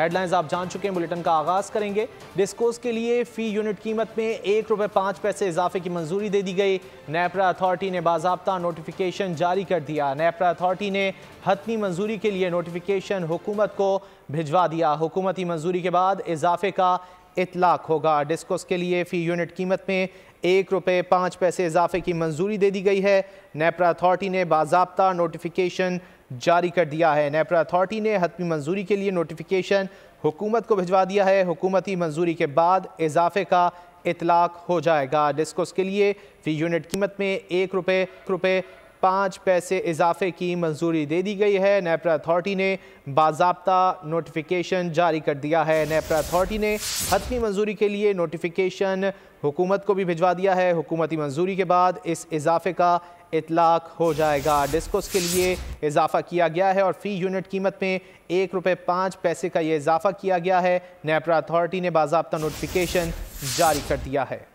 Headlines आप जान चुके हैं, बुलेटिन का आगाज करेंगे। डिस्कोस के लिए फी यूनिट कीमत में ₹1.05 इजाफे की मंजूरी दे दी गई। नेपरा अथॉरिटी ने बाज़ाब्ता नोटिफिकेशन जारी कर दिया। नेपरा अथॉरिटी ने हतमी मंजूरी के लिए नोटिफिकेशन हुकूमत को भिजवा दिया। हुकूमती मंजूरी के बाद इजाफे का इतलाक होगा। डिस्कोस के लिए फी यूनिट कीमत में ₹1.05 इजाफे की मंजूरी दे दी गई है। नेपरा अथॉरिटी ने बाज़ाब्ता नोटिफिकेशन जारी कर दिया है। नेपरा अथॉरिटी ने हतमी मंजूरी के लिए नोटिफिकेशन हुकूमत को भिजवा दिया है। हुकूमती मंजूरी के बाद इजाफे का इतलाक हो जाएगा। डिस्कोस के लिए फी यूनिट कीमत में ₹1.05 इजाफे की मंजूरी दे दी गई है। नेपरा अथॉरिटी ने बाज़ाब्ता नोटिफिकेशन जारी कर दिया है। नेपरा अथॉरिटी ने हतमी मंजूरी के लिए नोटिफिकेशन हुकूमत को भी भिजवा दिया है। हुकूमती मंजूरी के बाद इस इजाफे का इतलाक हो जाएगा। डिस्कोस के लिए इजाफा किया गया है और फी यूनिट कीमत में ₹1.05 का ये इजाफा किया गया है। नेपरा अथॉरिटी ने बाज़ाब्ता नोटिफिकेशन जारी कर दिया है।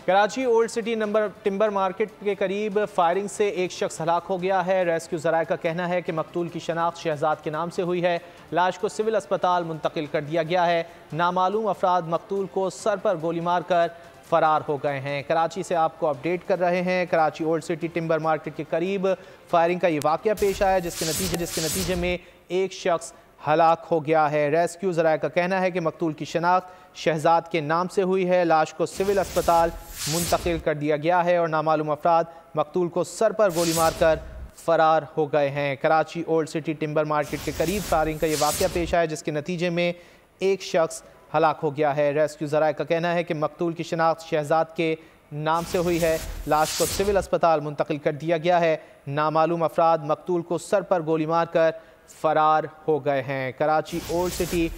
Karachi old city number timber market के करीब फायरिंग से एक शख्स हलाक हो गया है। रेस्क्यू ज़राए का कहना है कि मकतूल की शनाख्त शहजाद के नाम से हुई है। लाश को सिविल अस्पताल मुंतकिल कर दिया गया है। नामालूम अफराद मकतूल को सर पर गोली मारकर फरार हो गए हैं। कराची से आपको अपडेट कर रहे हैं। Karachi old city timber market के करीब फायरिंग का ये वाक़या पेश आया जिसके नतीजे में एक शख्स हलाक हो गया है। रेस्क्यू ज़राए का कहना है कि मकतूल की शनाख्त शहजाद के नाम से हुई है। लाश को सिविल अस्पताल मुंतकिल कर दिया गया है और नामालूम अफराद मकतूल को सर पर गोली मारकर फरार हो गए हैं। Karachi old city timber market के करीब फायरिंग का ये वाक़या पेश आया जिसके नतीजे में एक शख्स हलाक हो गया है। रेस्क्यू ज़राए का कहना है कि मकतूल की शनाख्त शहजाद के नाम से हुई है। लाश को सिविल अस्पताल मुंतकिल कर दिया गया है। नामालूम अफराद मकतूल को सर पर गोली मारकर फरार हो गए हैं। Karachi old city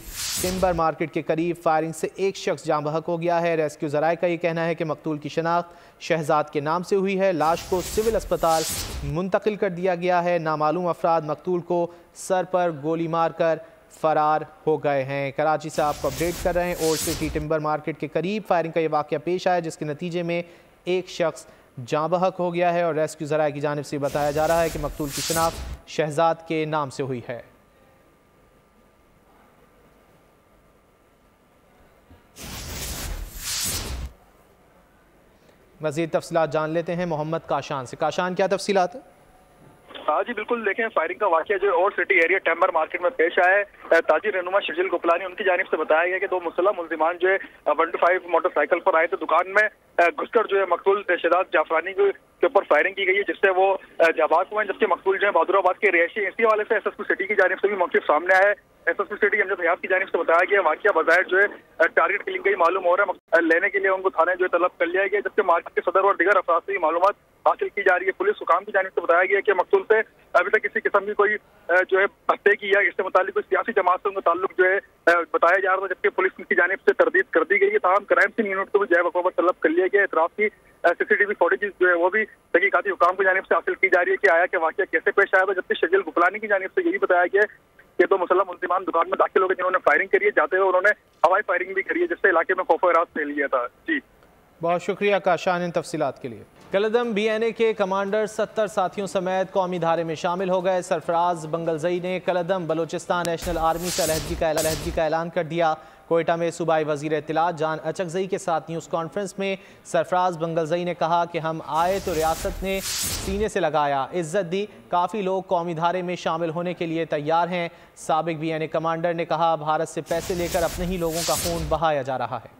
timber market के करीब फायरिंग से एक शख्स जाँ बहक हो गया है। रेस्क्यू ज़राए का ये कहना है कि मकतूल की शनाख्त शहजाद के नाम से हुई है। लाश को सिविल अस्पताल मुंतकिल कर दिया गया है। नामालूम अफराद मकतूल को सर पर गोली मारकर फरार हो गए हैं। कराची से आपको अपडेट कर रहे हैं। ओल्ड सिटी टिम्बर मार्केट के करीब फायरिंग का ये वाक़या पेश आया जिसके नतीजे में एक शख्स जाँ बहक हो गया है और रेस्क्यू ज़राए की जानिब से बताया जा रहा है कि मकतूल की शनाख्त शहजाद के नाम से हुई है। मज़ीद तफसीलात जान लेते हैं मोहम्मद काशान से। काशान, क्या तफसीलात है? हाँ जी बिल्कुल, देखें फायरिंग का वाकया जो old city area timber market में पेश आया है। ताजिर रहनुमा शर्जिल गुपलानी उनकी जानिब से बताया गया कि दो मुसल्लह मुल्जिमान जो है 125 मोटरसाइकिल पर आए थे। दुकान में घुसकर जो है मकतूल शहजाद जाफरानी के ऊपर फायरिंग की गई है जिससे वो जाबाज हुए हैं। जबकि मकतूल जो है बहादुराबाद के रिहायशी, इसी वाले से एसएसपी सिटी की जानिब से भी मौक़िफ़ सामने आया है। एसएसपी सिटी अमजद हयात की जानिब से बताया गया वाकया बज़ाहिर जो है टारगेट किलिंग का ही मालूम हो रहा है। लेने के लिए उनको थाने जो है तलब कर लिया गया जबकि मार्केट के सदर और दीगर अफराद से मालूमात हासिल की जा रही है। पुलिस हुकाम की जानिब से बताया गया कि मकतूल से अभी तक किसी किस्म की कोई जो है हत्या की या इससे मुतालिक कोई सियासी जमात से उनका ताल्लुक जो है बताया जा रहा था। जबकि पुलिस की जानिब से तरदीद कर दी गई है। तमाम क्राइम सीन यूनिट को भी जय बखूबत तलब कर लिया गया। इतराफ की सीसीटीवी फुटेज जो है वो भी तहकीकाती हुकाम की जानिब से हासिल की जा रही है कि आया कि वाकया कैसे पेश आया था। जबकि शर्जिल गुपलानी की जानिब से यही बताया गया कि दो मुसल्लह मुल्जिमान दुकान में दाखिल हो गए जिन्होंने फायरिंग करी है। जाते हुए उन्होंने हवाई फायरिंग भी करी है जिससे इलाके में खौफ एराज फैल गया था। जी बहुत शुक्रिया काशान इन तफसीलात के लिए। कलदम बीएनए के कमांडर 70 साथियों समेत कौमी धारे में शामिल हो गए। सरफराज बंगलजई ने कलदम बलोचिस्तान नेशनल आर्मी से अलहदगी का ऐलान कर दिया। कोयटा में सूबाई वजीर इत्तलात जान अचकजई के साथ न्यूज़ कॉन्फ्रेंस में सरफराज बंगलजई ने कहा कि हम आए तो रियासत ने सीने से लगाया, इज्जत दी। काफ़ी लोग कौमी धारे में शामिल होने के लिए तैयार हैं। साबिक बीएनए कमांडर ने कहा भारत से पैसे लेकर अपने ही लोगों का खून बहाया जा रहा है।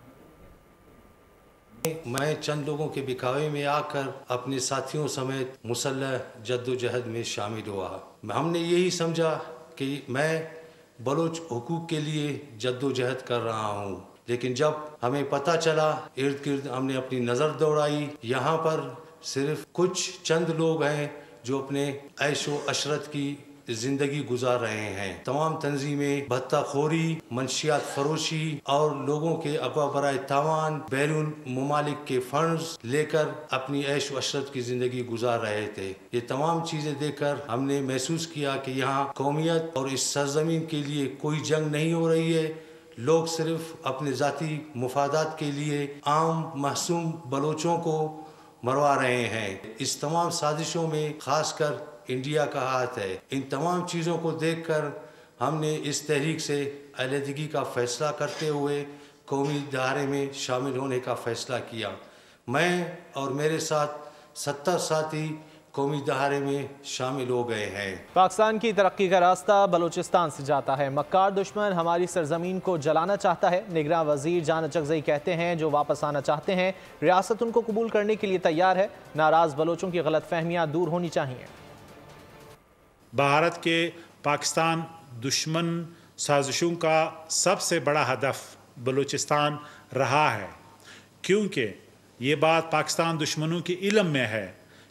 मैं चंद लोगों के बिकावे में आकर अपने साथियों समेत मुसल्लह जद्दोजहद में शामिल हुआ। हमने यही समझा कि मैं बलोच हुकूक के लिए जद्दोजहद कर रहा हूँ, लेकिन जब हमें पता चला इर्द गिर्द हमने अपनी नज़र दौड़ाई, यहाँ पर सिर्फ कुछ चंद लोग हैं जो अपने ऐशो अशरत की जिंदगी गुजार रहे हैं। तमाम तंजीमें भत्ताखोरी, मंशियात फरोशी और लोगों के अगवा बराए तावान बैरून ममालिक के फंड्स लेकर अपनी ऐश व अशरत की जिंदगी गुजार रहे थे। ये तमाम चीज़ें देखकर हमने महसूस किया कि यहाँ कौमियत और इस सरजमीन के लिए कोई जंग नहीं हो रही है। लोग सिर्फ अपने ज़ाती मुफादात के लिए आम मासूम बलोचों को मरवा रहे हैं। इस तमाम साजिशों में खासकर इंडिया का हाथ है। इन तमाम चीज़ों को देखकर हमने इस तहरीक से अलहदगी का फ़ैसला करते हुए कौमी दायरे में शामिल होने का फ़ैसला किया। मैं और मेरे साथ 70 साथी कौमी दायरे में शामिल हो गए हैं। पाकिस्तान की तरक्की का रास्ता बलूचिस्तान से जाता है। मक्कार दुश्मन हमारी सरजमीन को जलाना चाहता है। निगरान वजीर जान चकजई कहते हैं जो वापस आना चाहते हैं रियासत उनको कबूल करने के लिए तैयार है। नाराज बलोचों की गलत फहमियाँ दूर होनी चाहिए। भारत के पाकिस्तान दुश्मन साजिशों का सबसे बड़ा हदफ बलूचिस्तान रहा है, क्योंकि ये बात पाकिस्तान दुश्मनों के इल्म में है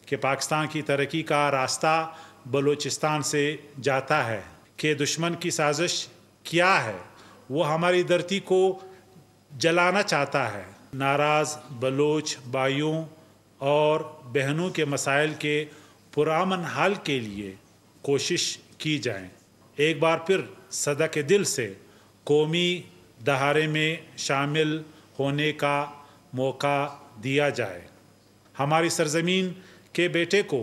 कि पाकिस्तान की तरक्की का रास्ता बलूचिस्तान से जाता है। कि दुश्मन की साजिश क्या है, वो हमारी धरती को जलाना चाहता है। नाराज़ बलोच भाइयों और बहनों के मसाइल के पुरअमन हल के लिए कोशिश की जाए। एक बार फिर सदा के दिल से कौमी दहारे में शामिल होने का मौका दिया जाए। हमारी सरजमीन के बेटे को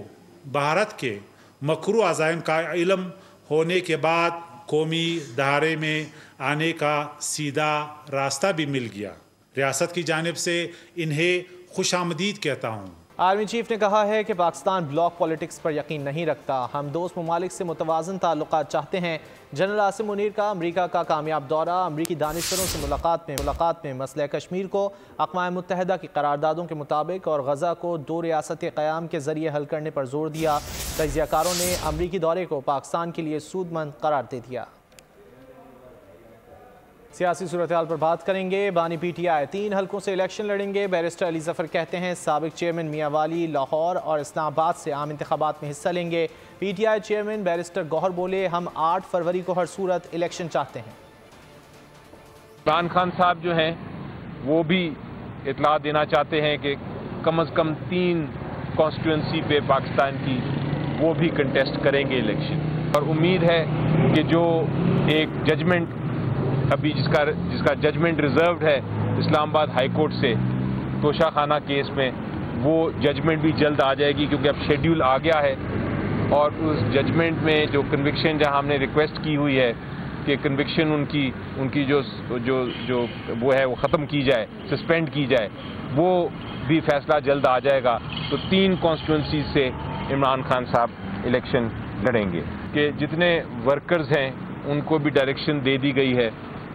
भारत के मकरू अज़ाइम का इल्म होने के बाद कौमी दहारे में आने का सीधा रास्ता भी मिल गया। रियासत की जानिब से इन्हें खुशामदीद कहता हूँ। आर्मी चीफ ने कहा है कि पाकिस्तान ब्लॉक पॉलिटिक्स पर यकीन नहीं रखता। हम दोस्त ममालिक से मुतवाज़न ताल्लुकात चाहते हैं। जनरल आसिम मुनीर का अमरीका का कामयाब दौरा, अमरीकी दानिशवरों से मुलाकात में मसला कश्मीर को अक़वाम मुत्तहिदा की करारदादों के मुताबिक और गज़ा को 2 रियासत क़याम के ज़रिए हल करने पर जोर दिया। तजियाकारों ने अमरीकी दौरे को पाकिस्तान के लिए सूदमंद करार दे दिया। सियासी सूरत हाल पर बात करेंगे। बानी PTI 3 हलकों से इलेक्शन लड़ेंगे। बैरिस्टर अली ज़फ़र कहते हैं साबिक चेयरमैन मियां वाली लाहौर और इस्लामाबाद से आम इंतखाबात में हिस्सा लेंगे। PTI चेयरमैन बैरिस्टर गौहर बोले हम 8 फरवरी को हर सूरत इलेक्शन चाहते हैं। इमरान खान साहब जो हैं वो भी इतला देना चाहते हैं कि कम अज़ कम 3 कॉन्स्टिट्यूंसी पे पाकिस्तान की वो भी कंटेस्ट करेंगे इलेक्शन। और उम्मीद है कि जो एक जजमेंट अभी जिसका जजमेंट रिजर्व्ड है इस्लामाबाद हाई कोर्ट से तोशा खाना केस में, वो जजमेंट भी जल्द आ जाएगी, क्योंकि अब शेड्यूल आ गया है। और उस जजमेंट में जो कन्विक्शन जहां हमने रिक्वेस्ट की हुई है कि कन्विक्शन उनकी जो वो है वो ख़त्म की जाए, सस्पेंड की जाए, वो भी फैसला जल्द आ जाएगा। तो 3 कॉन्स्टिट्यूंसी से इमरान खान साहब इलेक्शन लड़ेंगे। कि जितने वर्कर्स हैं उनको भी डायरेक्शन दे दी गई है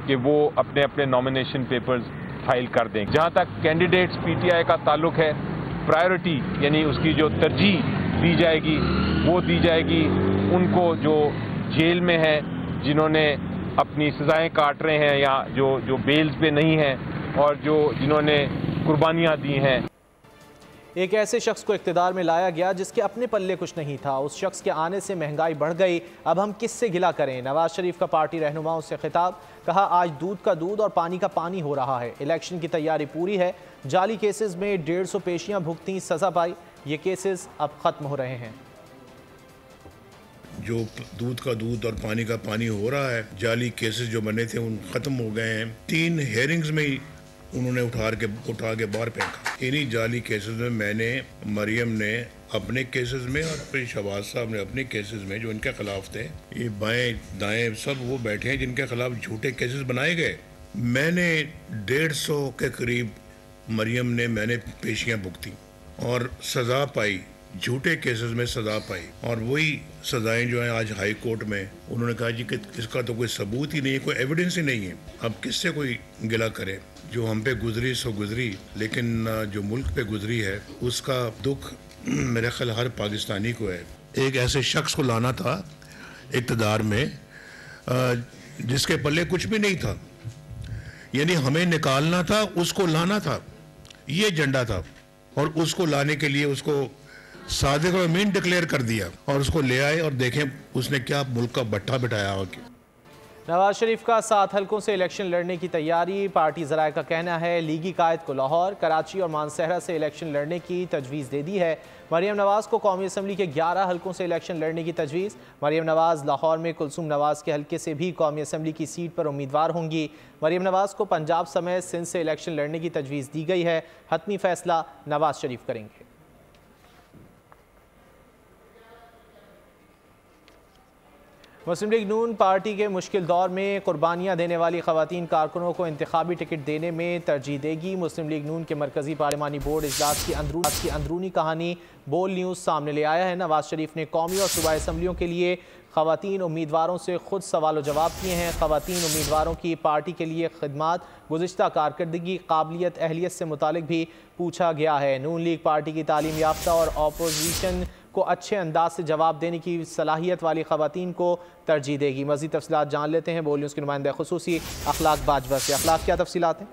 कि वो अपने अपने नॉमिनेशन पेपर्स फाइल कर दें। जहाँ तक कैंडिडेट्स PTI का ताल्लुक है, प्रायोरिटी यानी उसकी जो तरजीह दी जाएगी वो दी जाएगी उनको जो जेल में हैं, जिन्होंने अपनी सज़ाएं काट रहे हैं या जो बेल्स पे नहीं हैं, और जिन्होंने कुर्बानियाँ दी हैं। एक ऐसे शख्स को इक़्तिदार में लाया गया जिसके अपने पल्ले कुछ नहीं था। उस शख्स के आने से महंगाई बढ़ गई, अब हम किससे गिला करें। नवाज शरीफ का पार्टी रहनुमाओं से खिताब, कहा आज दूध का दूध और पानी का पानी हो रहा है। इलेक्शन की तैयारी पूरी है। जाली केसेस में 150 पेशियां भुगती, सजा पाई। ये केसेस अब खत्म हो रहे हैं। जो दूध का दूध और पानी का पानी हो रहा है, जाली केसेस जो बने थे उन खत्म हो गए हैं। 3 हेयरिंग्स में ही उन्होंने उठा के बाहर फेंका। इन्हीं जाली केसेस में मैंने, मरियम ने अपने केसेस में और फिर शहबाज साहब ने अपने केसेस में जो इनके खिलाफ थे, ये बाएं दाएं सब वो बैठे हैं जिनके खिलाफ झूठे केसेस बनाए गए। मैंने 150 के करीब मैंने पेशियां भुगती और सजा पाई, झूठे केसेस में सजा पाई। और वही सजाएं जो हैं आज हाई कोर्ट में, उन्होंने कहा जी कि इसका तो कोई सबूत ही नहीं है, कोई एविडेंस ही नहीं है, अब किससे कोई गिला करे। जो हम पे गुजरी सो गुजरी, लेकिन जो मुल्क पे गुजरी है उसका दुख मेरे ख्याल हर पाकिस्तानी को है। एक ऐसे शख्स को लाना था इक़्तिदार में जिसके पल्ले कुछ भी नहीं था, यानी हमें निकालना था, उसको लाना था, ये एजेंडा था। और उसको लाने के लिए उसको सादिक और अमीन डिक्लेयर कर दिया और उसको ले आए और देखें उसने क्या मुल्क का भट्ठा बिठाया होगा। नवाज शरीफ का 7 हलकों से इलेक्शन लड़ने की तैयारी। पार्टी ज़राए का कहना है लीगी कायद को लाहौर, कराची और मानसहरा से इलेक्शन लड़ने की तजवीज़ दे दी है। मरियम नवाज़ को कौमी असम्बली के 11 हलकों से इलेक्शन लड़ने की तजवीज़। मरियम नवाज़ लाहौर में कुलसूम नवाज़ के हलके से भी कौमी असम्बली की सीट पर उम्मीदवार होंगी। मरियम नवाज़ को पंजाब समेत सिंध से इलेक्शन लड़ने की तजवीज़ दी गई है। हतमी फैसला नवाज शरीफ करेंगे। मुस्लिम लीग नून पार्टी के मुश्किल दौर में कुर्बानियाँ देने वाली ख़वातीन कारकुनों को इंतखाबी टिकट देने में तरजीह देगी। मुस्लिम लीग नून के मरकज़ी पार्लिमानी बोर्ड इजलास की अंदरूनी कहानी बोल न्यूज़ सामने ले आया है। नवाज शरीफ ने कौमी और सूबाई असम्बलियों के लिए ख़वातीन उम्मीदवारों से खुद सवाल जवाब किए हैं। ख़वातीन उम्मीदवारों की पार्टी के लिए खिदमात, गुज़िश्ता कारकर्दगी, काबिलियत, अहलियत से मुतालिक भी पूछा गया है। नून लीग पार्टी की तालीम याफ्ता और अपोजिशन को अच्छे अंदाज से जवाब देने की सलाहियत वाली ख़वातीन को तरजीह देगी। मज़ीद तफसीलात जान लेते हैं बोल न्यूज़ के नुमाइंदा खुसूसी अखलाक बाजवा से। अखलाक, क्या तफसीलात हैं?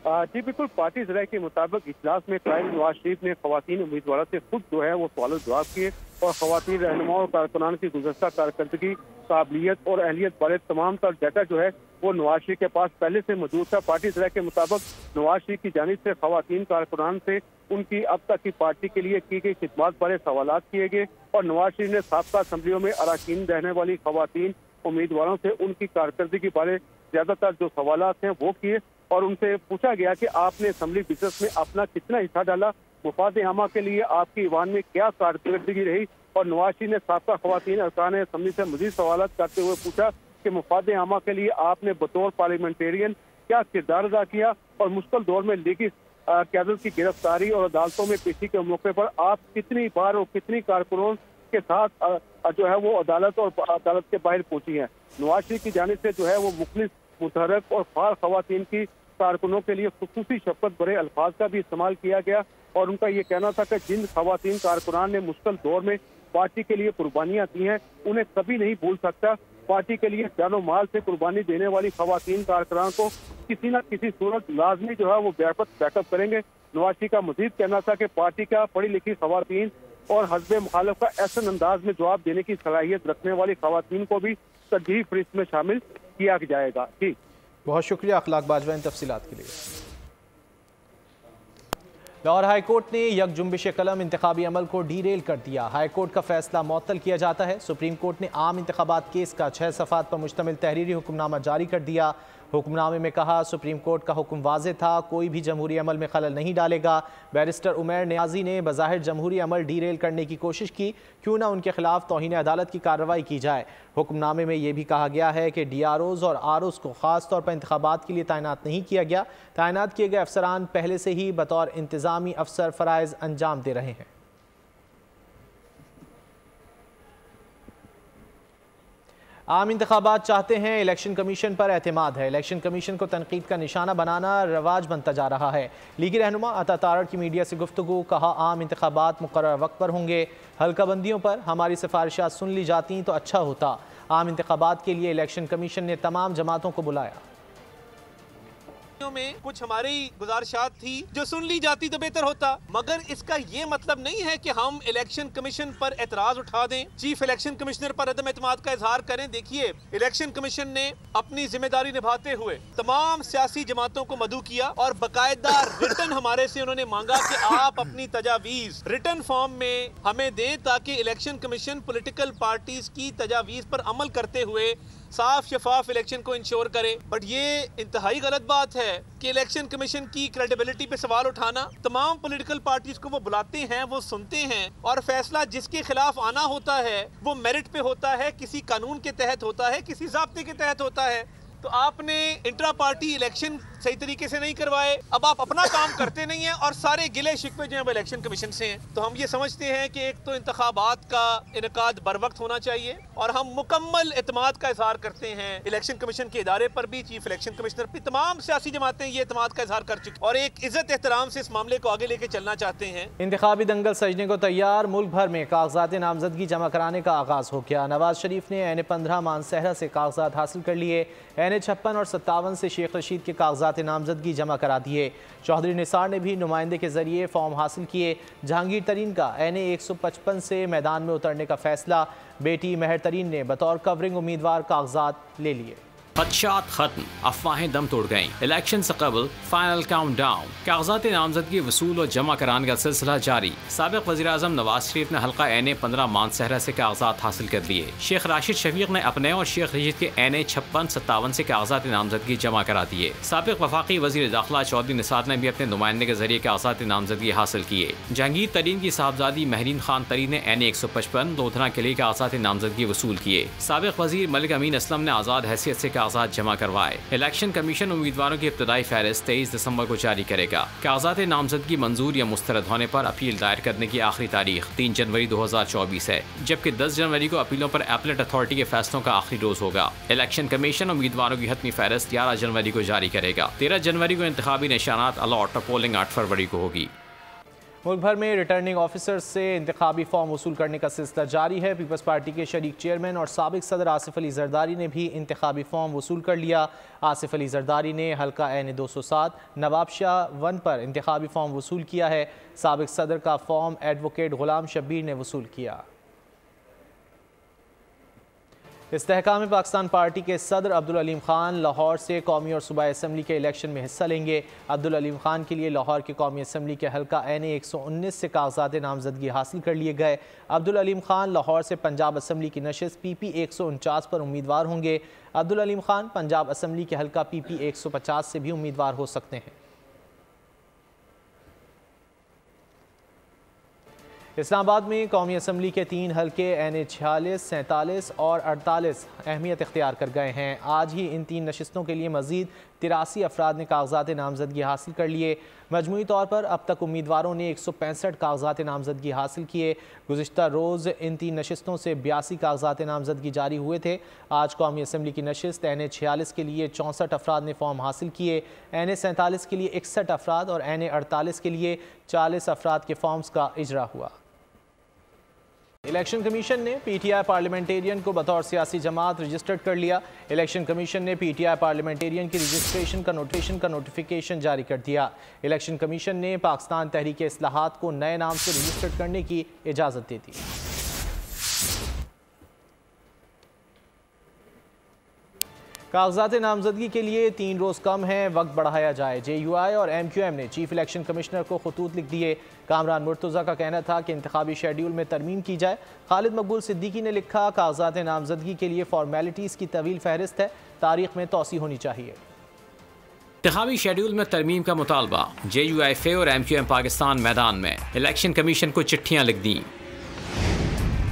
जी बिल्कुल, पार्टी ज़राए के मुताबिक इजलास में कायद नवाज शरीफ ने ख़वातीन उम्मीदवारों से खुद जो है वो सवाल जवाब किए और ख़वातीन रहनुमा और कारकुनान की गुज़श्ता कारकर्दगी, काबिलियत और अहलियत वाले तमाम तर डाटा जो है वो नवाज शरीफ के पास पहले से मौजूद था। पार्टी ज़राए के मुताबिक नवाज शरीफ की जानिब से ख़वातीन कारकुनान से उनकी अब तक की पार्टी के लिए की गई खिदमत बारे सवालात किए गए और नवाज शरीफ ने साबका असम्बलियों में अराकीन रहने वाली ख़वातीन उम्मीदवारों से उनकी कारकर्दगी बारे ज़्यादातर जो सवालात हैं वो किए और उनसे पूछा गया कि आपने असम्बली बिजनेस में अपना कितना हिस्सा डाला, मुफाद आमा के लिए आपकी ईवान में क्या कारकर्दगी रही। और नवाज शरीफ ने साबका ख़वातीन अरकान असम्बली से मज़ीद सवाल करते हुए पूछा कि मुफाद आमा के लिए आपने बतौर पार्लियामेंटेरियन क्या किरदार अदा किया और मुश्किल दौर में लीगी क़यादत की गिरफ्तारी और अदालतों में पेशी के मौके पर आप कितनी बार और कितनी कारकुनों के साथ जो है वो अदालत और अदालत के बाहर पहुंची हैं। नवाज शरीफ की जानिब से जो है वो मुखलिस, मुतहरक और फार ख़वातीन की कारकुनों के लिए खुसूसी शफकत भरे अल्फाज का भी इस्तेमाल किया गया और उनका ये कहना था कि जिन ख़वातीन कारकुनान ने मुश्किल दौर में पार्टी के लिए कुर्बानियाँ दी हैं उन्हें कभी नहीं भूल सकता। पार्टी के लिए जानो माल से कुर्बानी देने वाली ख़वातीन कारकुनान को किसी न किसी सूरत लाजमी जो है वो बैकअप करेंगे। नवाज शरीफ का मजीद कहना था कि पार्टी का पढ़ी लिखी ख़वातीन और हज़्ब मुखालिफ का ऐसे अंदाज में जवाब देने की सलाहियत रखने वाली ख़वातीन को भी तरजीह फहरिस्त में शामिल किया जाएगा। जी, बहुत शुक्रिया अखलाक बाजवा इन तफसीलात के लिए। लाहौर हाईकोर्ट ने यक जुम्बिश कलम इंतखाबी अमल को डीरेल कर दिया। हाईकोर्ट का फैसला मुअत्तल किया जाता है। सुप्रीम कोर्ट ने आम इंतखाबात केस का 6 सफ़ात पर मुश्तमिल तहरीरी हुक्मनामा जारी कर दिया। हुक्मनामे में कहा, सुप्रीम कोर्ट का हुक्म वाज़ेह था, कोई भी जमहूरी अमल में खलल नहीं डालेगा। बैरिस्टर उमैर नियाजी ने बज़ाहिर जमहूरी अमल डीरेल करने की कोशिश की, क्यों ना उनके खिलाफ तौहीन अदालत की कार्रवाई की जाए। हुक्मनामे में यह भी कहा गया है कि DROs और ROs को ख़ास तौर पर इंतखाबात के लिए तैनात नहीं किया गया। तैनात किए गए अफसरान पहले से ही बतौर इंतज़ामी अफसर फ़राइज़ अंजाम दे रहे हैं। आम इंतखाबात चाहते हैं, इलेक्शन कमीशन पर एतमाद है। इलेक्शन कमीशन को तनकीद का निशाना बनाना रवाज बनता जा रहा है। लीगी रहनुमा अता तारड़ की मीडिया से गुफ्तगू, कहा आम इंतखाबात मुकर्रर वक्त पर होंगे, हल्का बंदियों पर हमारी सिफारिशात सुन ली जाती तो अच्छा होता। आम इंतखाबात के लिए इलेक्शन कमीशन ने तमाम जमातों को बुलाया। में कुछ हमारी गुजारिशात थी जो सुन ली जाती तो बेहतर होता, मगर इसका ये मतलब नहीं है कि हम इलेक्शन कमीशन पर एतराज उठा दें, चीफ इलेक्शन कमिश्नर पर अदम एतमाद का इजहार करें। देखिए, इलेक्शन कमीशन ने अपनी जिम्मेदारी निभाते हुए तमाम सियासी जमातों को मदऊ किया और बाकायदा रिटर्न हमारे से उन्होंने मांगा कि आप अपनी तजावीज रिटर्न फॉर्म में हमें दें ताकि इलेक्शन कमीशन पॉलिटिकल पार्टीज की तजावीज पर अमल करते हुए साफ शफाफ इलेक्शन को इंश्योर करे। बट ये इंतहाई गलत बात है कि इलेक्शन कमीशन की क्रेडिबिलिटी पे सवाल उठाना। तमाम पॉलिटिकल पार्टीज को वो बुलाते हैं, वो सुनते हैं और फैसला जिसके खिलाफ आना होता है वो मेरिट पे होता है, किसी कानून के तहत होता है, किसी ज़ाब्ते के तहत होता है। तो आपने इंट्रा पार्टी इलेक्शन सही तरीके से नहीं करवाए, अब आप अपना काम करते नहीं हैं और सारे गिले शिकवे जो है वो इलेक्शन कमीशन से हैं। तो हम ये समझते हैं कि एक तो इंतखाबात का इनकाद बर वक्त होना चाहिए और हम मुकम्मल एतमाद का इजहार करते हैं इलेक्शन कमीशन के इदारे पर भी, चीफ इलेक्शन कमिश्नर भी, तमाम सियासी जमातें ये एतमाद का इजहार कर चुकी और एक इज्जत एहतराम से इस मामले को आगे लेके चलना चाहते हैं। इंतखाबी दंगल सजने को तैयार, मुल्क भर में कागजात नामजदगी जमा कराने का आगाज हो गया। नवाज शरीफ ने NA-15 मानसहरा से कागजात हासिल कर लिए। NA-56 और 57 से शेख रशीद के कागजात नामजदगी जमा करा दिए। चौधरी निसार ने भी नुमाइंदे के जरिए फॉर्म हासिल किए। जहांगीर तरीन का NA-155 से मैदान में उतरने का फैसला। बेटी महर तरीन ने बतौर कवरिंग उम्मीदवार कागजात ले लिए। खदशात खत्म, अफवाहें दम तोड़ गईं। इलेक्शन से कबल फाइनल काउंटडाउन, कागजात नामजदगी वसूल और जमा कराने का सिलसिला जारी। साबिक वज़ीर-ए-आज़म नवाज शरीफ ने हल्का NA 15 मानसहरा से कागजात हासिल कर लिए। शेख राशिद शफीक ने अपने और शेख रशीद के NA 56-57 से कागजात नामजदगी जमा करा दिए। साबिक वफाकी वज़ीर दाखिला चौधरी निसार ने भी अपने नुमाइंदे के जरिए कागजात नामजदगी हासिल किए। जहांगीर तरीन की साहबजादी महरीन खान तरीन ने NA 155 लोधना के लिए कागजात नामजदगी वसूल किए। साबिक वज़ीर मलिक अमीन असलम ने आज़ाद हैसियत से कागजात जमा करवाए। इलेक्शन कमीशन उम्मीदवारों की इब्तदाई फहरिस्त 23 दिसंबर को जारी करेगा। कागजात नामजदगी मंजूर या मुस्तरद होने पर अपील दायर करने की आखिरी तारीख 3 जनवरी 2024 है, जबकि 10 जनवरी को अपीलों पर एपलेट अथॉरिटी के फैसलों का आखिरी रोज होगा। इलेक्शन कमीशन उम्मीदवारों की हतमी फहरिस्त 11 जनवरी को जारी करेगा। 13 जनवरी को इंतखाबी निशानात अलॉट और पोलिंग 8 फरवरी को होगी। मुल्क भर में रिटर्निंग ऑफिसर्स से इंतखाबी फॉर्म वसूल करने का सिलसिला जारी है। पीपल्स पार्टी के शरीक चेयरमैन और साबिक सदर आसिफ अली जरदारी ने भी इंतखाबी फॉर्म वसूल कर लिया। आसिफ अली जरदारी ने हल्का NA 207 नवाबशाह 1 पर इंतखाबी फॉर्म वसूल किया है। साबिक सदर का फॉर्म एडवोकेट गुलाम शब्बीर ने वसूल किया। इस्तेहकाम पाकिस्तान पार्टी के सदर अब्दुल अलीम खान लाहौर से कौमी और सूबाई असम्बली के इलेक्शन में हिस्सा लेंगे। अब्दुल अलीम खान के लिए लाहौर के कौमी असम्बली के हल्का NA 119 से कागजात नामजदगी हासिल कर लिए गए। अब्दुल अलीम खान लाहौर से पंजाब असम्बली की नशिस्त PP 149 पर उम्मीदवार होंगे। अब्दुल अलीम खान पंजाब असम्बली के हल्का PP 150 से भी उम्मीदवार हो सकते हैं। इस्लामाबाद में कौमी असम्बली के 3 हल्के NA 46, 47 और 48 अहमियत इख्तियार कर गए हैं। आज ही इन 3 नशिस्तों के लिए मज़ीद 83 अफराद ने कागजात नामजदगी हासिल कर लिए। मजमूई तौर पर अब तक उम्मीदवारों ने 165 कागजात नामजदगी हासिल किए। गुज़िश्ता रोज़ इन 3 नशिस्तों से 82 कागजात नामजदगी जारी हुए थे। आज कौमी असम्बली की नशिस्त NA 46 के लिए 64 अफराद ने फॉर्म हासिल किए। NA 47 के लिए 61 अफराद और NA 48 के लिए 40 अफराद के फॉर्म्स का इजरा हुआ। इलेक्शन कमीशन ने PTI पार्लियामेंटेरियन को बतौर सियासी जमात रजिस्टर्ड कर लिया। इलेक्शन कमीशन ने PTI पार्लियामेंटेरियन की रजिस्ट्रेशन का नोटिफिकेशन जारी कर दिया। इलेक्शन कमीशन ने पाकिस्तान तहरीक इस्लाहात को नए नाम से रजिस्टर्ड करने की इजाज़त दे दी। कागजात नामजदगी के लिए 3 रोज़ कम है, वक्त बढ़ाया जाए। JUI और MQM ने चीफ इलेक्शन कमिश्नर को खतूत लिख दिए। कामरान मुर्तज़ा का कहना था कि इंतखाबी शेड्यूल में तरमीम की जाए। खालिद मकबूल सिद्दीकी ने लिखा, कागजात नामजदगी के लिए फॉर्मेलिटीज़ की तवील फहरिस्त है, तारीख में तोसी होनी चाहिए। इंतखाबी शेड्यूल में तरमीम का मुतालबा। JUI FA और MQM पाकिस्तान मैदान में। इलेक्शन कमीशन को चिट्ठियाँ लिख दी।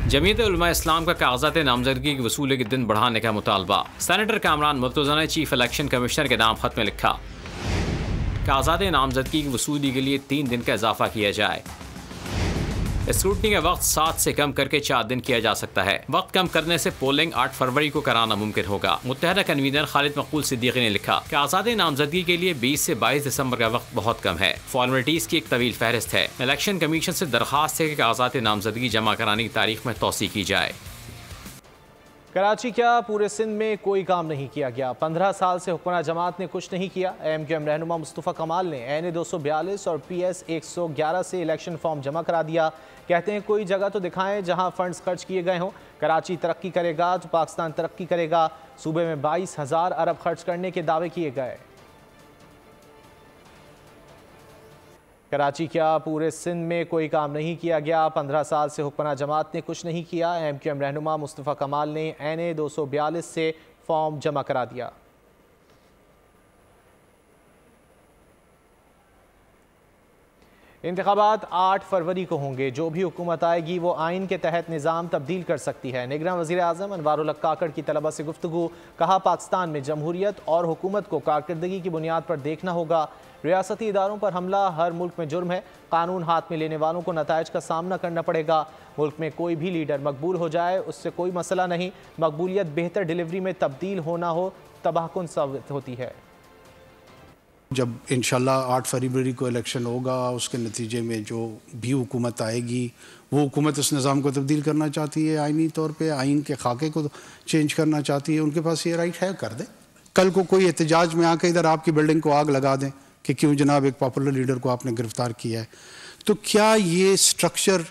जमीयत उलमा इस्लाम का कागजात नामजदगी की वसूली के दिन बढ़ाने का मुतालबा। सेनेटर कामरान मुर्तज़ा ने चीफ इलेक्शन कमिश्नर के नाम खत में लिखा, कागजात नामजदगी की वसूली के लिए 3 दिन का इजाफा किया जाए। स्क्रूटनी का वक्त 7 से कम करके 4 दिन किया जा सकता है। वक्त कम करने से पोलिंग 8 फरवरी को कराना मुमकिन होगा। मुत्तहदा कन्वीनर खालिद मकबूल सिद्दीकी ने लिखा, कागजात नामजदगी के लिए 20 से 22 दिसंबर का वक्त बहुत कम है। फॉर्मेलिटीज़ की एक तवील फहरिस्त है। इलेक्शन कमीशन से दरख्वास्त है कि कागजात नामजदगी जमा कराने की तारीख में तोसी की जाए। कराची क्या पूरे सिंध में कोई काम नहीं किया गया। 15 साल से हुक्मरान जमात ने कुछ नहीं किया। MQM रहनुमा मुस्तफ़ा कमाल ने NA 242 और PS 111 से इलेक्शन फॉर्म जमा करा दिया। कहते हैं कोई जगह तो दिखाएं जहां फंड्स खर्च किए गए हों। कराची तरक्की करेगा तो पाकिस्तान तरक्की करेगा। सूबे में 22,000 अरब खर्च करने के दावे किए गए। कराची क्या पूरे सिंध में कोई काम नहीं किया गया। 15 साल से हुक्मरान जमात ने कुछ नहीं किया। MQM रहनुमा मुस्तफ़ा कमाल ने NA 242 से फॉर्म जमा करा दिया। इंतखाबात 8 फरवरी को होंगे। जो भी हुकूमत आएगी वो आइन के तहत निज़ाम तब्दील कर सकती है। निगरान वज़ीर आज़म अनवारुल हक काकड़ की तलबा से गुफ्तगू। कहा, पाकिस्तान में जमहूरियत और हुकूमत को कारकर्दगी की बुनियाद पर देखना होगा। रियासती इदारों पर हमला हर मुल्क में जुर्म है। कानून हाथ में लेने वालों को नताइज का सामना करना पड़ेगा। मुल्क में कोई भी लीडर मकबूल हो जाए उससे कोई मसला नहीं। मकबूलियत बेहतर डिलीवरी में तब्दील होना हो तबाहकुन साबित होती है। जब इंशाल्लाह 8 फरवरी को इलेक्शन होगा, उसके नतीजे में जो भी हुकूमत आएगी वो हुकूमत इस निज़ाम को तब्दील करना चाहती है, आइनी तौर पे आइन के खाके को चेंज करना चाहती है, उनके पास ये राइट है, कर दें। कल को कोई एहतजाज में आके इधर आपकी बिल्डिंग को आग लगा दें कि क्यों जनाब एक पॉपुलर लीडर को आपने गिरफ्तार किया है, तो क्या ये स्ट्रक्चर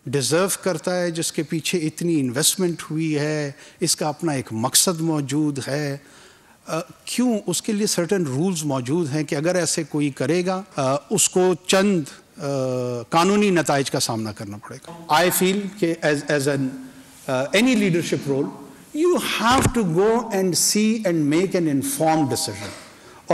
डिज़र्व करता है जिसके पीछे इतनी इन्वेस्टमेंट हुई है, इसका अपना एक मकसद मौजूद है, क्यों उसके लिए सर्टेन रूल्स मौजूद हैं कि अगर ऐसे कोई करेगा उसको चंद कानूनी नताइज का सामना करना पड़ेगा। आई फील कि as an any leadership role you have to go and see and make an informed decision,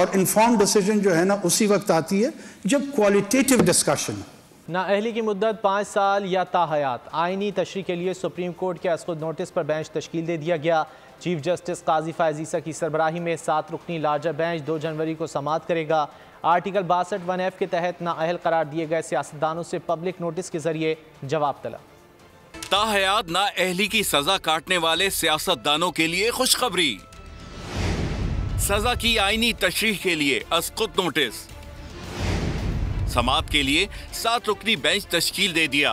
और इन्फॉर्म्ड डिसीजन जो है ना उसी वक्त आती है जब क्वालिटेटिव डिस्कशन। नाअहली की मुद्दत 5 साल या ताहयात। आइनी तशरीह के लिए सुप्रीम कोर्ट के असखुद नोटिस पर बेंच तश्कील दे दिया गया। चीफ जस्टिस काजी फायज ईसा की सरबराही में 7 रुकनी लार्जर बेंच 2 जनवरी को समाअत करेगा। आर्टिकल 62(1)F के तहत नाअहल करार दिए गए सियासतदानों से पब्लिक नोटिस के जरिए जवाब तलब। ताहयात नाअहली की सजा काटने वाले सियासतदानों के लिए खुशखबरी। सजा की आईनी तशरीह के लिए असखुद नोटिस। समाअत के लिए 7 रुकनी बेंच तश्कील दे दिया।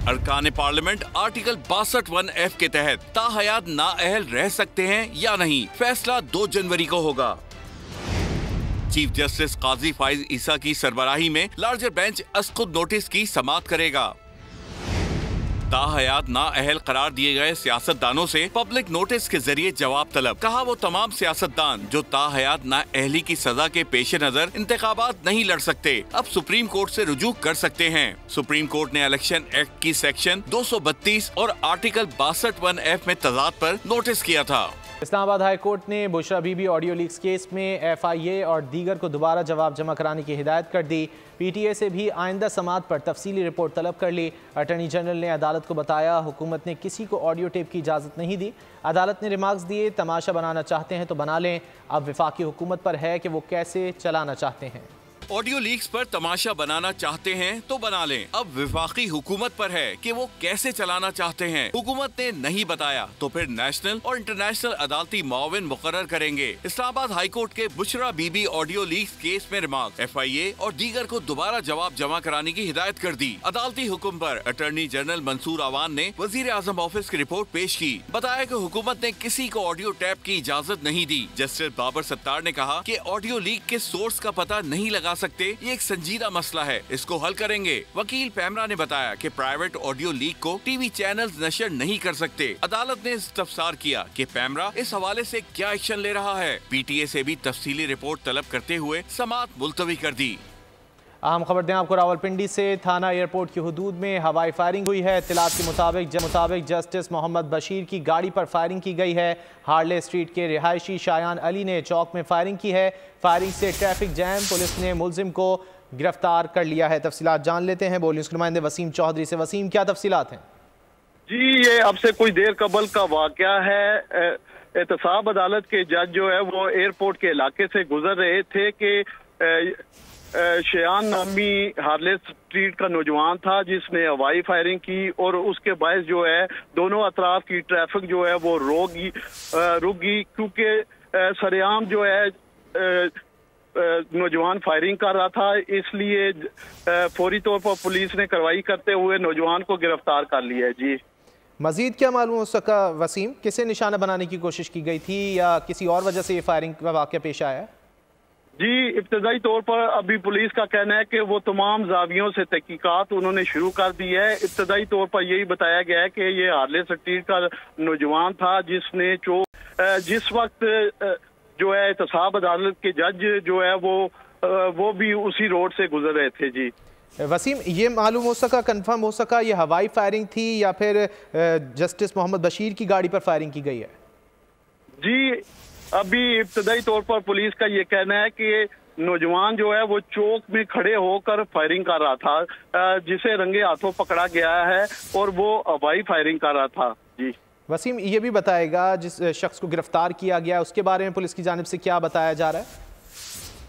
अरकान पार्लियामेंट आर्टिकल 62(1)F के तहत ताहयात नाअहल रह सकते हैं या नहीं, फैसला 2 जनवरी को होगा। चीफ जस्टिस काजी फायज ईसा की सरबराही में लार्जर बेंच असखुद नोटिस की समाअत करेगा। ताहयात नाअहल करार दिए गए सियासतदानों से पब्लिक नोटिस के जरिए जवाब तलब। कहा वो तमाम सियासतदान जो ताहयात नाअहली की सजा के पेश नजर इंतखाबात नहीं लड़ सकते, अब सुप्रीम कोर्ट से रुजू कर सकते हैं। सुप्रीम कोर्ट ने इलेक्शन एक्ट की सेक्शन 232 और आर्टिकल 62(1)F में तजाद पर नोटिस किया था। इस्लामाबाद हाई कोर्ट ने Bushra Bibi audio leaks case में FIA और दीगर को दोबारा जवाब जमा कराने की हिदायत कर दी। PTA से भी आइंदा समाअत पर तफसीली रिपोर्ट तलब कर ली। अटॉर्नी जनरल ने अदालत को बताया हुकूमत ने किसी को ऑडियो टेप की इजाज़त नहीं दी। अदालत ने रिमार्क्स दिए, तमाशा बनाना चाहते हैं तो बना लें, अब वफाकी हुकूमत पर है कि वो कैसे चलाना चाहते हैं। ऑडियो लीक्स पर तमाशा बनाना चाहते हैं तो बना लें, अब विफाकी हुकूमत पर है कि वो कैसे चलाना चाहते हैं। हुकूमत ने नहीं बताया तो फिर नेशनल और इंटरनेशनल अदालती मुआविन मुकर्रर करेंगे। इस्लामाबाद हाई कोर्ट के Bushra Bibi audio leaks case में रिमार्क, FIA और दीगर को दोबारा जवाब जमा कराने की हिदायत कर दी। अदालती हुक्म पर अटॉर्नी जनरल मंसूर आवान ने वजीर आजम ऑफिस की रिपोर्ट पेश की। बताया कि हुकूमत ने किसी को ऑडियो टैप की इजाजत नहीं दी। जस्टिस बाबर सत्तार ने कहा कि ऑडियो लीक के सोर्स का पता नहीं लगा सकते, ये एक संजीदा मसला है, इसको हल करेंगे। वकील पैमरा ने बताया कि प्राइवेट ऑडियो लीक को टीवी चैनल्स नशर नहीं कर सकते। अदालत ने इस्तफसार किया कि पैमरा इस हवाले से क्या एक्शन ले रहा है। PTA से भी तफसीली रिपोर्ट तलब करते हुए समाअत मुलतवी कर दी। अहम खबर दें आपको, रावलपिंडी से थाना एयरपोर्ट की हुदूद में हवाई फायरिंग हुई है। इत्तलात के मुताबिक जस्टिस मोहम्मद बशीर की गाड़ी पर फायरिंग की गई है। हार्ले स्ट्रीट के रिहायशी शायान अली ने चौक में फायरिंग की है। फायरिंग से ट्रैफिक जैम, पुलिस ने मुलजिम को गिरफ्तार कर लिया है। तफसीलात जान लेते हैं बोल न्यूज़ के नुमाइंदे वसीम चौधरी से। वसीम, क्या तफसीलात हैं? जी, ये अब से कुछ देर कबल का वाकया है। एहतसाब अदालत के जज जो है वो एयरपोर्ट के इलाके से गुजर रहे थे कि शयान नामी हार्ले स्ट्रीट का नौजवान था जिसने हवाई फायरिंग की और उसके बायस जो है दोनों अतराफ की ट्रैफिक जो है वो रुक गई, क्योंकि सरेआम जो है नौजवान फायरिंग कर रहा था। इसलिए फौरी तौर पर पुलिस ने कार्रवाई करते हुए नौजवान को गिरफ्तार कर लिया है। जी, मजीद क्या मालूम हो सका वसीम, किसे निशाना बनाने की कोशिश की गई थी या किसी और वजह से ये फायरिंग का वाकया पेश आया? जी, इब्तदाई तौर पर अभी पुलिस का कहना है कि वो तमाम जावियों से तहकीकात उन्होंने शुरू कर दी है। इब्तदाई तौर पर यही बताया गया है कि ये हार्ले स्ट्रीट का नौजवान था जिसने जिस वक्त जो है एहतसाब अदालत के जज जो है वो भी उसी रोड से गुजर रहे थे। जी वसीम, ये मालूम हो सका, कंफर्म हो सका ये हवाई फायरिंग थी या फिर जस्टिस मोहम्मद बशीर की गाड़ी पर फायरिंग की गई है? जी, अभी इब्तदाई तौर पर पुलिस का ये कहना है कि नौजवान जो है वो चौक में खड़े होकर फायरिंग कर रहा था, जिसे रंगे हाथों पकड़ा गया है और वो हवाई फायरिंग कर रहा था। जी वसीम, ये भी बताएगा जिस शख्स को गिरफ्तार किया गया उसके बारे में पुलिस की जानिब से क्या बताया जा रहा है?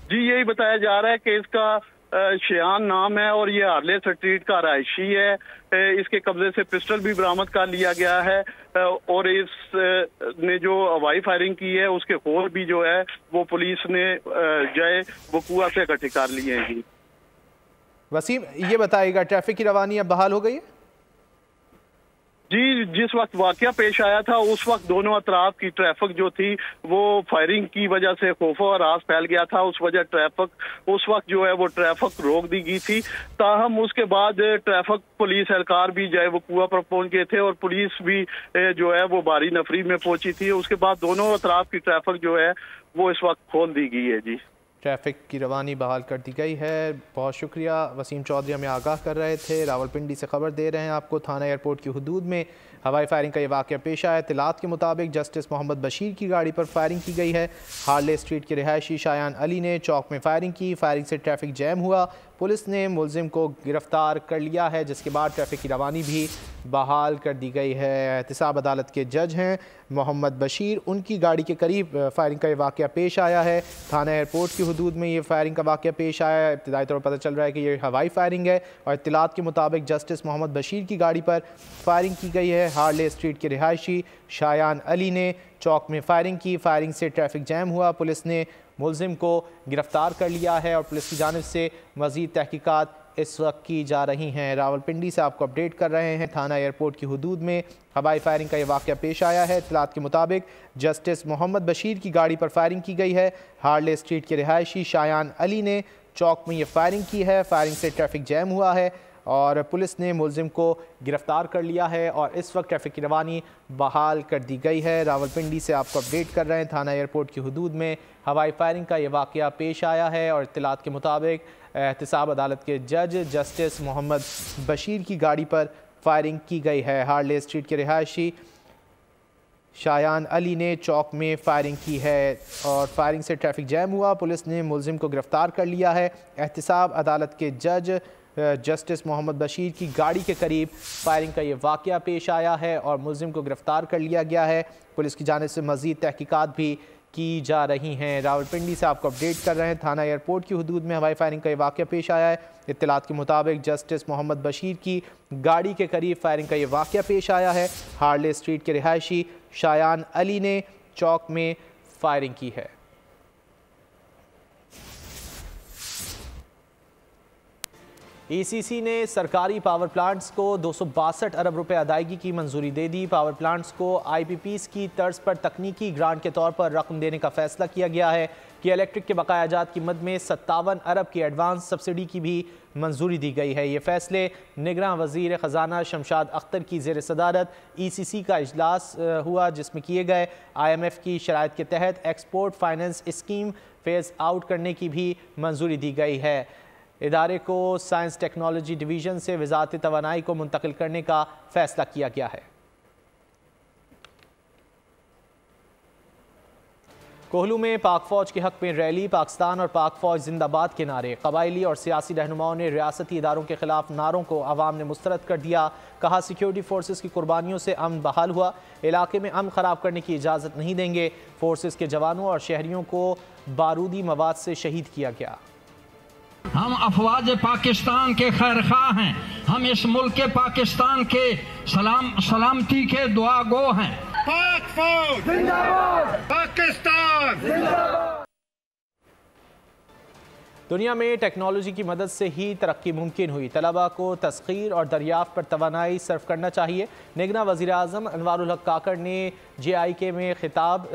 जी, यही बताया जा रहा है कि इसका शयान नाम है और ये हार्ले स्ट्रीट का रहायशी है। इसके कब्जे से पिस्टल भी बरामद कर लिया गया है और इसने जो हवाई फायरिंग की है उसके खोल भी जो है वो पुलिस ने जय वकूआ से इकट्ठे कर लिए हैं। जी वसीम, ये बताएगा ट्रैफिक की रवानी अब बहाल हो गई है? जी, जिस वक्त वाकया पेश आया था उस वक्त दोनों अतराफ की ट्रैफिक जो थी वो फायरिंग की वजह से खौफो और रास फैल गया था। उस वजह ट्रैफिक उस वक्त जो है वो ट्रैफिक रोक दी गई थी। ताहम उसके बाद ट्रैफिक पुलिस एहलकार भी जो है वो कुआ पर पहुंच गए थे और पुलिस भी जो है वो भारी नफरी में पहुंची थी। उसके बाद दोनों अतराफ की ट्रैफिक जो है वो इस वक्त खोल दी गई है। जी, ट्रैफिक की रवानी बहाल कर दी गई है। बहुत शुक्रिया। वसीम चौधरी हमें आगाह कर रहे थे। रावलपिंडी से खबर दे रहे हैं आपको। थाना एयरपोर्ट की हदूद में हवाई फायरिंग का ये वाक़या पेश आया। इत्तलात के मुताबिक जस्टिस मोहम्मद बशीर की गाड़ी पर फायरिंग की गई है। हार्ले स्ट्रीट के रिहायशी शायान अली ने चौक में फायरिंग की। फायरिंग से ट्रैफिक जैम हुआ। पुलिस ने मुलजिम को गिरफ्तार कर लिया है, जिसके बाद ट्रैफिक की रवानी भी बहाल कर दी गई है। एहतिसाब अदालत के जज हैं मोहम्मद बशीर, उनकी गाड़ी के करीब फायरिंग का ये वाक़या पेश आया है। थाना एयरपोर्ट की हदूद में ये फायरिंग का वाक़या पेश आया है। इब्तिदाई तौर पर पता चल रहा है कि ये हवाई फायरिंग है और इत्तलात के मुताबिक जस्टिस मोहम्मद बशीर की गाड़ी पर फायरिंग की गई है। हार्ले स्ट्रीट के रिहायशी शायान अली ने चौक में फायरिंग की। फायरिंग से ट्रैफिक जैम हुआ। पुलिस ने मुलजिम को गिरफ्तार कर लिया है और पुलिस की जानिब से मज़ीद तहकीकात इस वक्त की जा रही हैं। रावलपिंडी से आपको अपडेट कर रहे हैं। थाना एयरपोर्ट की हदूद में हवाई फायरिंग का ये वाक़या पेश आया है। इत्तलात के मुताबिक जस्टिस मोहम्मद बशीर की गाड़ी पर फायरिंग की गई है। हार्ले स्ट्रीट के रिहायशी शायान अली ने चौक में ये फायरिंग की है। फायरिंग से ट्रैफिक जैम हुआ है और पुलिस ने मुलजिम को गिरफ्तार कर लिया है और इस वक्त ट्रैफिक की रवानी बहाल कर दी गई है। रावलपिंडी से आपको अपडेट कर रहे हैं। थाना एयरपोर्ट की हदूद में हवाई फायरिंग का ये वाक़या पेश आया है और इत्तलात के मुताबिक एहतिसाब अदालत के जज जस्टिस मोहम्मद बशीर की गाड़ी पर फायरिंग की गई है। हार्ले स्ट्रीट के रिहायशी शायान अली ने चौक में फायरिंग की है और फायरिंग से ट्रैफिक जैम हुआ। पुलिस ने मुलजिम को गिरफ्तार कर लिया है। एहतिसाब अदालत के जज जस्टिस मोहम्मद बशीर की गाड़ी के करीब फायरिंग का ये वाक़या पेश आया है और मुलजिम को गिरफ्तार कर लिया गया है। पुलिस की जानिब से मज़ीद तहकीकात भी की जा रही हैं। रावलपिंडी से आपको अपडेट कर रहे हैं। थाना एयरपोर्ट की हदूद में हवाई फायरिंग का ये वाक़या पेश आया है। इत्तलात के मुताबिक जस्टिस मोहम्मद बशीर की गाड़ी के करीब फायरिंग का ये वाक़या पेश आया है। हार्ले स्ट्रीट के रिहायशी शायान अली ने चौक में फायरिंग की है। ECC ने सरकारी पावर प्लांट्स को 262 अरब रुपए अदायगी की मंजूरी दे दी। पावर प्लांट्स को IPPs की तर्ज पर तकनीकी ग्रांट के तौर पर रकम देने का फैसला किया गया है कि इलेक्ट्रिक के बकाया जात की मद में 57 अरब की एडवांस सब्सिडी की भी मंजूरी दी गई है। ये फैसले निगरान वज़ीर ख़जाना शमशाद अख्तर की ज़ेर सदारत ECC का इजलास हुआ, जिसमें किए गए IMF की शराइत के तहत export finance scheme phase out करने की भी मंजूरी दी गई है। इदारे को साइंस टेक्नोलॉजी डिवीज़न से वज़ारत तवानाई को मुंतकिल करने का फ़ैसला किया गया है। कोहलू में पाक फ़ौज के हक़ में रैली, पाकिस्तान और पाक फ़ौज जिंदाबाद के नारे। कबायली और सियासी रहनुमाओं ने रियासती इदारों के ख़िलाफ़ नारों को आवाम ने मुस्तरद कर दिया। कहा सिक्योरिटी फोर्सेस की कुर्बानियों से अमन बहाल हुआ, इलाके में अमन ख़राब करने की इजाज़त नहीं देंगे। फोर्सेस के जवानों और शहरियों को बारूदी मवाद से शहीद किया गया। हम अफवाज पाकिस्तान के खैरखा हैं। हम इस मुल्क के पाकिस्तान के सलामती के दुआ गो हैं। पाक फौज जिंदाबाद, पाकिस्तान जिंदाबाद। दुनिया में टेक्नोलॉजी की मदद से ही तरक्की मुमकिन हुई। तलबा को तस्खीर और दरियाफ्त पर तवानाई सर्फ करना चाहिए। निगरान वज़ीर आज़म अनवारुल हक काकड़ ने JIK में खिताब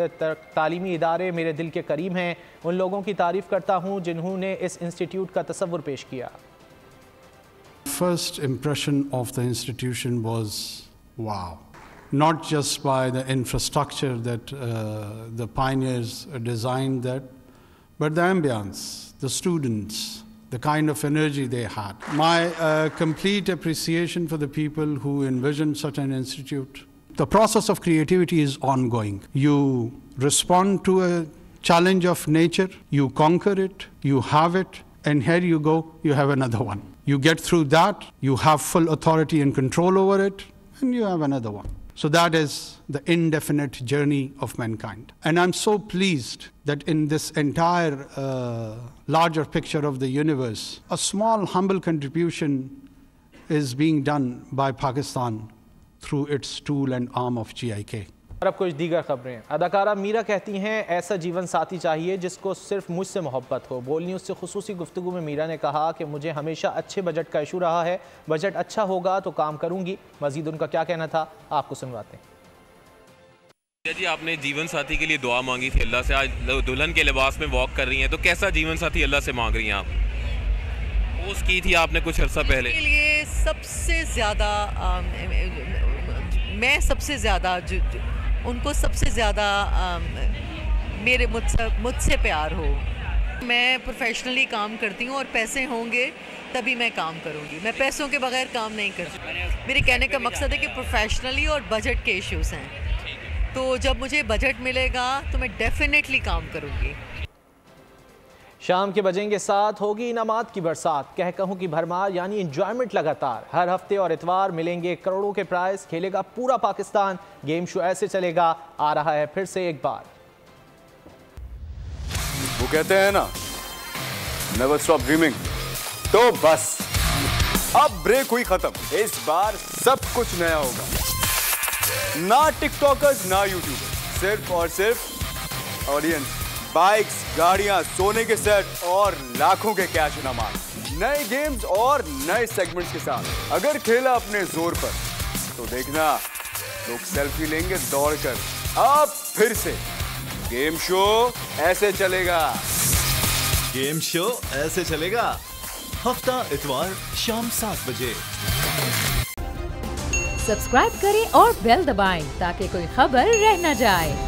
तालीमी इदारे मेरे दिल के करीम हैं। उन लोगों की तारीफ़ करता हूँ जिन्होंने इस इंस्टीट्यूट का तसव्वुर पेश किया। First impression of the institution was wow. Not just by the infrastructure that the pioneers designed that, but the ambience, the students, the kind of energy they had. My complete appreciation for the people who envisioned such an institute. The process of creativity is ongoing. You respond to a challenge of nature, you conquer it, you have it, and here you go, you have another one. You get through that, you have full authority and control over it, and you have another one. So that is the indefinite journey of mankind. And I'm so pleased that in this entire larger picture of the universe, a small, humble contribution is being done by Pakistan through its tool and arm of JIK. और अब कुछ दीगर खबरें। अदाकारा मीरा कहती हैं ऐसा जीवन साथी चाहिए जिसको सिर्फ मुझसे मोहब्बत हो। बोल न्यूज़ से खुसूसी गुफ्तगू में मीरा ने कहा कि मुझे हमेशा अच्छे बजट का इशू रहा है, बजट अच्छा होगा तो काम करूंगी। मजीद उनका क्या कहना था आपको सुनवाते हैं। जी, आपने जीवन साथी के लिए दुआ मांगी थी अल्लाह से, आज दुल्हन के लिबास में वॉक कर रही हैं, तो कैसा जीवन साथी अल्लाह से मांग रही हैं आप? पोस्ट की थी आपने कुछ अर्सा पहले। के लिए सबसे ज़्यादा मैं सबसे ज़्यादा उनको सबसे ज़्यादा मेरे मुझसे प्यार हो। मैं प्रोफेशनली काम करती हूँ और पैसे होंगे तभी मैं काम करूँगी, मैं पैसों के बगैर काम नहीं करती। मेरे कहने का मकसद है कि प्रोफेशनली और बजट के इश्यूज़ हैं, तो जब मुझे बजट मिलेगा तो मैं डेफिनेटली काम करूँगी। शाम के बजेंगे 7 होगी इनामात की बरसात, कह कहूँ की भरमार यानी एंजॉयमेंट लगातार। हर हफ्ते और इतवार मिलेंगे करोड़ों के प्राइज, खेलेगा पूरा पाकिस्तान। गेम शो ऐसे चलेगा, आ रहा है फिर से एक बार। वो कहते हैं ना, नेवर स्टॉप ड्रीमिंग। तो बस अब ब्रेक हुई खत्म, इस बार सब कुछ नया होगा। ना टिकटॉकर्स ना यूट्यूबर्स, सिर्फ और सिर्फ ऑडियंस, बाइक्स, गाड़ियां, सोने के सेट और लाखों के कैश इनामात, नए गेम्स और नए सेगमेंट्स के साथ। अगर खेला अपने जोर पर तो देखना लोग सेल्फी लेंगे दौड़कर। अब फिर से गेम शो ऐसे चलेगा। गेम शो ऐसे चलेगा, हफ्ता इतवार शाम 7 बजे। सब्सक्राइब करें और बेल दबाएं ताकि कोई खबर रह न जाए।